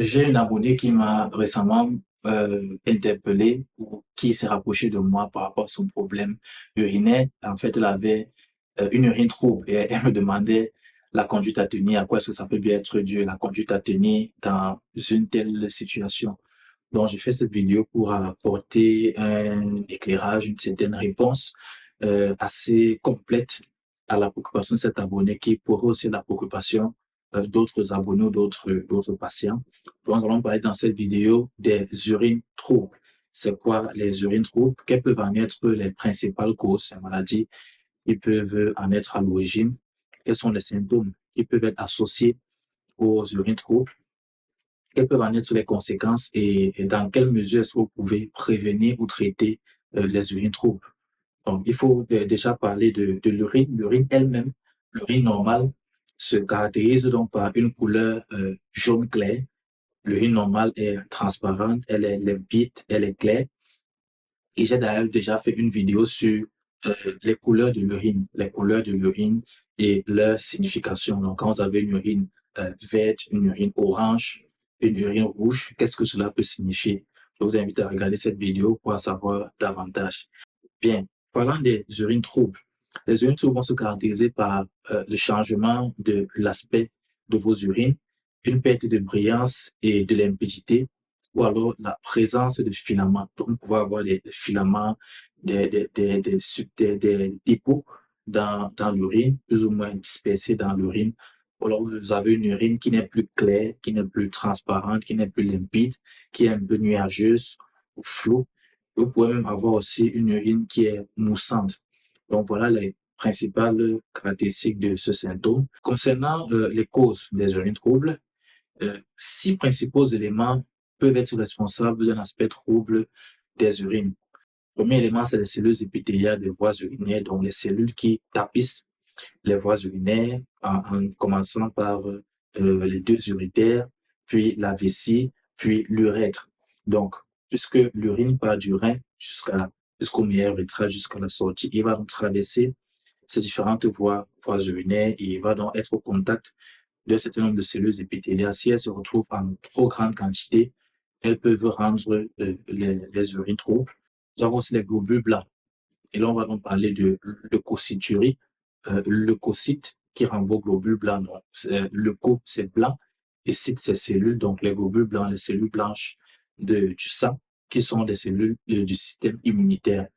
J'ai une abonnée qui m'a récemment interpellé ou qui s'est rapprochée de moi par rapport à son problème urinaire. En fait, elle avait une urine trouble et elle me demandait la conduite à tenir, à quoi est-ce que ça peut bien être dû, la conduite à tenir dans une telle situation. Donc, j'ai fait cette vidéo pour apporter un éclairage, une certaine réponse assez complète à la préoccupation de cet abonné qui pourrait aussi être la préoccupation d'autres abonnés ou d'autres patients. Donc, nous allons parler dans cette vidéo des urines troubles. C'est quoi les urines troubles? Quelles peuvent en être les principales causes de maladie qui peuvent en être à l'origine? Quels sont les symptômes qui peuvent être associés aux urines troubles? Quelles peuvent en être les conséquences et dans quelle mesure est-ce que vous pouvez prévenir ou traiter les urines troubles? Donc, il faut déjà parler de l'urine. L'urine elle-même, l'urine normale, se caractérise donc par une couleur jaune clair. L'urine normale est transparente, elle est limpide, elle est claire. Et j'ai d'ailleurs déjà fait une vidéo sur les couleurs de l'urine et leur signification. Donc, quand vous avez une urine verte, une urine orange, une urine rouge, qu'est-ce que cela peut signifier? Je vous invite à regarder cette vidéo pour en savoir davantage. Bien, parlant des urines troubles. Les urines troubles vont se caractériser par le changement de l'aspect de vos urines, une perte de brillance et de limpidité, ou alors la présence de filaments. Donc, on peut avoir des filaments, des dépôts dans l'urine, plus ou moins dispersés dans l'urine. Ou alors, vous avez une urine qui n'est plus claire, qui n'est plus transparente, qui n'est plus limpide, qui est un peu nuageuse ou floue. Vous pouvez même avoir aussi une urine qui est moussante. Donc voilà les principales caractéristiques de ce symptôme. Concernant les causes des urines troubles, 6 principaux éléments peuvent être responsables d'un aspect trouble des urines. Le premier élément, c'est les cellules épithéliales des voies urinaires, donc les cellules qui tapissent les voies urinaires en commençant par les deux urétères, puis la vessie, puis l'urètre. Donc, puisque l'urine part du rein jusqu'au meilleur urètre, jusqu'à la sortie, il va donc traverser ces différentes voies urinaires et il va donc être au contact d'un certain nombre de cellules épithéliales. Si elles se retrouvent en trop grande quantité, elles peuvent rendre les urines troubles. Nous avons aussi les globules blancs. Et là, on va donc parler de leucocyturie, leucocytes qui renvoient aux globules blancs. Donc, leuco, c'est blanc, et cytes, c'est cellules. Donc, les globules blancs, les cellules blanches du sang, qui sont des cellules du système immunitaire,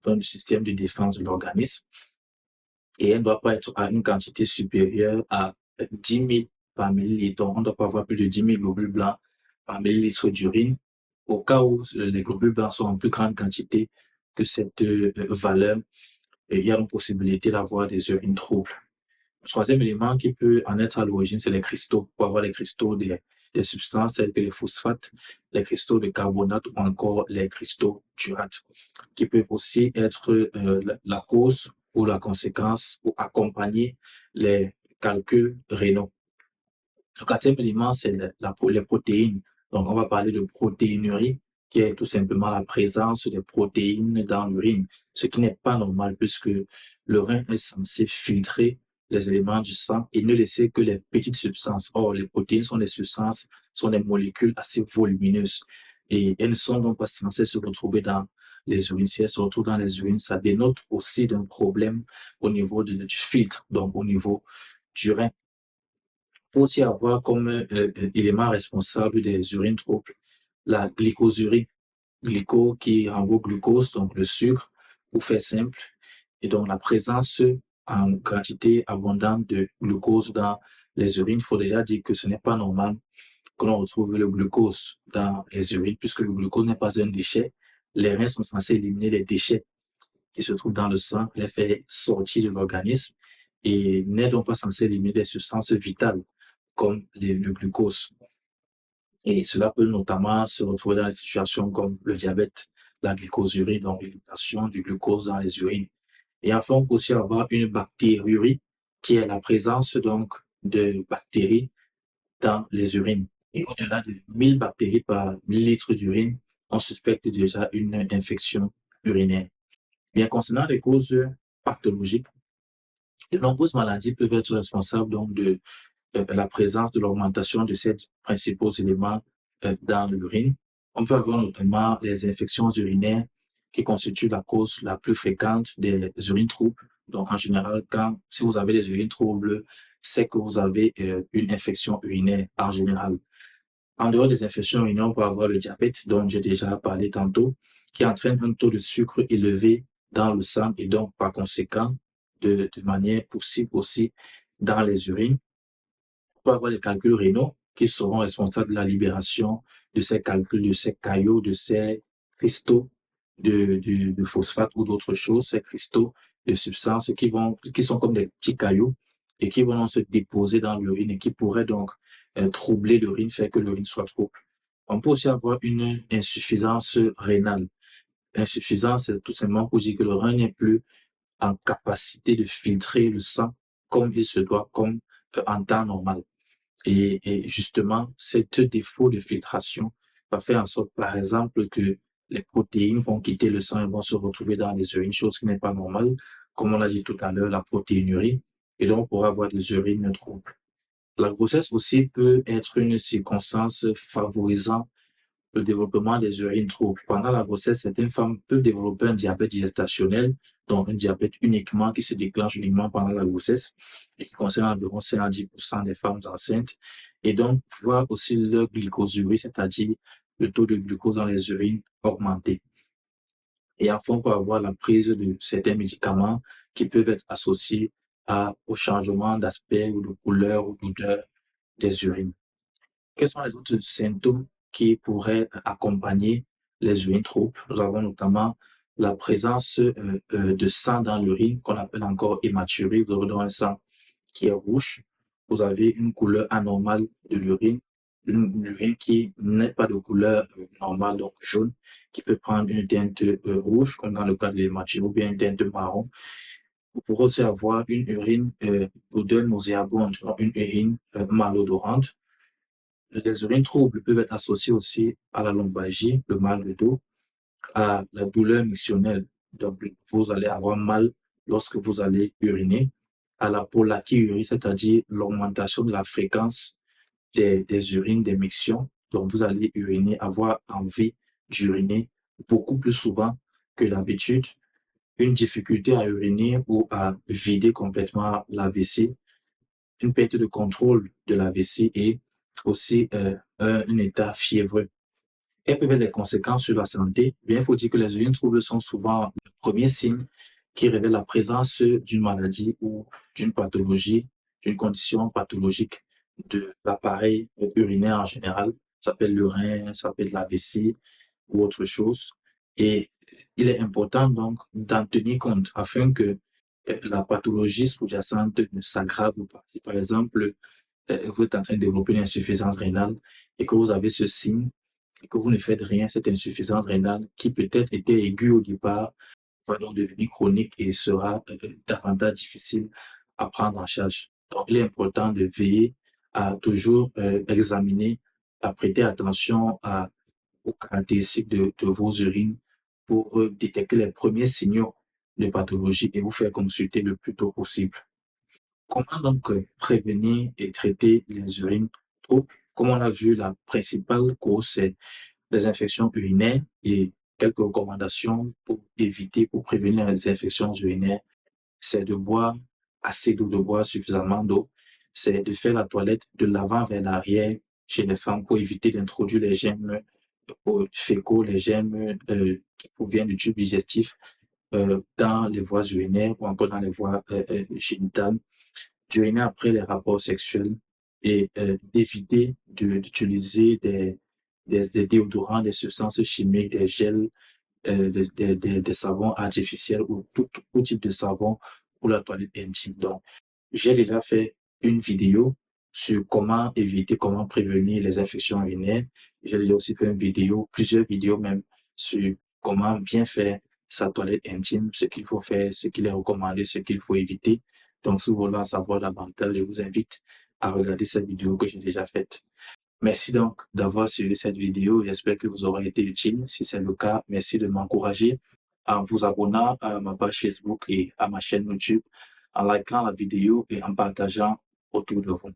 donc du système de défense de l'organisme. Et elle ne doit pas être à une quantité supérieure à 10 000 par millilitre. Donc, on ne doit pas avoir plus de 10 000 globules blancs par millilitre d'urine. Au cas où les globules blancs sont en plus grande quantité que cette valeur, il y a une possibilité d'avoir des urines troubles. Le troisième élément qui peut en être à l'origine, c'est les cristaux. On peut avoir les cristaux des substances telles que les phosphates, les cristaux de carbonate ou encore les cristaux d'urate, qui peuvent aussi être la cause ou la conséquence ou accompagner les calculs rénaux. Le quatrième élément, c'est les protéines. Donc, on va parler de protéinurie, qui est tout simplement la présence des protéines dans l'urine, ce qui n'est pas normal puisque le rein est censé filtrer les éléments du sang et ne laisser que les petites substances. Or, les protéines sont des substances, sont des molécules assez volumineuses et elles ne sont donc pas censées se retrouver dans les urines. Si elles se retrouvent dans les urines, ça dénote aussi d'un problème au niveau du filtre, donc au niveau du rein. Il faut aussi avoir comme élément responsable des urines troubles la glycosurie. Glyco qui renvoie au glucose, donc le sucre, pour faire simple. Et donc la présence en quantité abondante de glucose dans les urines, il faut déjà dire que ce n'est pas normal que l'on retrouve le glucose dans les urines, puisque le glucose n'est pas un déchet. Les reins sont censés éliminer les déchets qui se trouvent dans le sang, les faire sortir de l'organisme et n'est donc pas censé éliminer des substances vitales comme le glucose. Et cela peut notamment se retrouver dans des situations comme le diabète, la glycosurie, donc l'élimination du glucose dans les urines. Et enfin, on peut aussi avoir une bactériurie, qui est la présence donc de bactéries dans les urines. Et au-delà de 1000 bactéries par millilitre d'urine, on suspecte déjà une infection urinaire. Bien, concernant les causes pathologiques, de nombreuses maladies peuvent être responsables donc la présence de l'augmentation de ces principaux éléments dans l'urine. On peut avoir notamment les infections urinaires qui constituent la cause la plus fréquente des urines troubles. Donc, en général, si vous avez des urines troubles, c'est que vous avez une infection urinaire en général. En dehors des infections urinaires, on peut avoir le diabète, dont j'ai déjà parlé tantôt, qui entraîne un taux de sucre élevé dans le sang et donc, par conséquent, de manière possible aussi dans les urines. On peut avoir les calculs rénaux qui seront responsables de la libération de ces calculs, de ces caillots, de ces cristaux de phosphate ou d'autres choses, ces cristaux de substances qui sont comme des petits cailloux et qui vont se déposer dans l'urine et qui pourraient donc troubler l'urine, faire que l'urine soit trouble. On peut aussi avoir une insuffisance rénale. Insuffisance, c'est tout simplement pour dire que le rein n'est plus en capacité de filtrer le sang comme il se doit, comme en temps normal. Et justement, ce défaut de filtration va faire en sorte, par exemple, que les protéines vont quitter le sang et vont se retrouver dans les urines, chose qui n'est pas normale. Comme on l'a dit tout à l'heure, la protéinurie. Et donc, on pourra avoir des urines troubles. La grossesse aussi peut être une circonstance favorisant le développement des urines troubles. Pendant la grossesse, certaines femmes peuvent développer un diabète gestationnel, donc un diabète uniquement qui se déclenche uniquement pendant la grossesse et qui concerne environ 5 à 10% des femmes enceintes. Et donc, voir aussi le glycosurie, c'est-à-dire le taux de glucose dans les urines augmenter. Et enfin, on peut avoir la prise de certains médicaments qui peuvent être associés au changement d'aspect ou de couleur ou d'odeur des urines. Quels sont les autres symptômes qui pourraient accompagner les urines troubles? Nous avons notamment la présence de sang dans l'urine qu'on appelle encore hématurie. Vous aurez donc un sang qui est rouge. Vous avez une couleur anormale de l'urine, une urine qui n'est pas de couleur normale, donc jaune, qui peut prendre une teinte rouge, comme dans le cas de l'hématurie, ou bien une teinte marron. Vous pourrez aussi avoir une urine d'odeur nauséabonde, une urine malodorante. Les urines troubles peuvent être associées aussi à la lombalgie, le mal de dos, à la douleur mictionnelle. Donc, vous allez avoir mal lorsque vous allez uriner, à la pollakiurie, c'est-à-dire l'augmentation de la fréquence des urines, des mictions. Donc, vous allez uriner, avoir envie d'uriner beaucoup plus souvent que d'habitude. Une difficulté à uriner ou à vider complètement la vessie, une perte de contrôle de la vessie et aussi un état fiévreux. Elles peuvent avoir des conséquences sur la santé. Bien, il faut dire que les urines troubles sont souvent le premier signe qui révèle la présence d'une maladie ou d'une pathologie, d'une condition pathologique de l'appareil urinaire en général. Ça peut être le rein, ça peut être la vessie ou autre chose. Et il est important donc d'en tenir compte afin que la pathologie sous-jacente ne s'aggrave pas. Si par exemple, vous êtes en train de développer une insuffisance rénale et que vous avez ce signe et que vous ne faites rien, cette insuffisance rénale qui peut-être était aiguë au départ va donc devenir chronique et sera davantage difficile à prendre en charge. Donc, il est important de veiller à toujours examiner, à prêter attention aux caractéristiques de vos urines pour détecter les premiers signaux de pathologie et vous faire consulter le plus tôt possible. Comment donc prévenir et traiter les urines troubles? Comme on a vu, la principale cause, c'est les infections urinaires et quelques recommandations pour éviter, pour prévenir les infections urinaires, c'est de boire assez d'eau, de boire suffisamment d'eau. C'est de faire la toilette de l'avant vers l'arrière chez les femmes pour éviter d'introduire les germes fécaux, les germes qui proviennent du tube digestif dans les voies urinaires ou encore dans les voies génitales, d'uriner après les rapports sexuels et d'éviter d'utiliser des déodorants, des substances chimiques, des gels, des savons artificiels ou tout type de savon pour la toilette intime. Donc, j'ai déjà fait une vidéo sur comment éviter, comment prévenir les infections urinaires. J'ai déjà aussi fait une vidéo, plusieurs vidéos même, sur comment bien faire sa toilette intime, ce qu'il faut faire, ce qu'il est recommandé, ce qu'il faut éviter. Donc, si vous voulez en savoir davantage, je vous invite à regarder cette vidéo que j'ai déjà faite. Merci donc d'avoir suivi cette vidéo. J'espère que vous aurez été utile. Si c'est le cas, merci de m'encourager en vous abonnant à ma page Facebook et à ma chaîne YouTube, en likant la vidéo et en partageant autour de vous.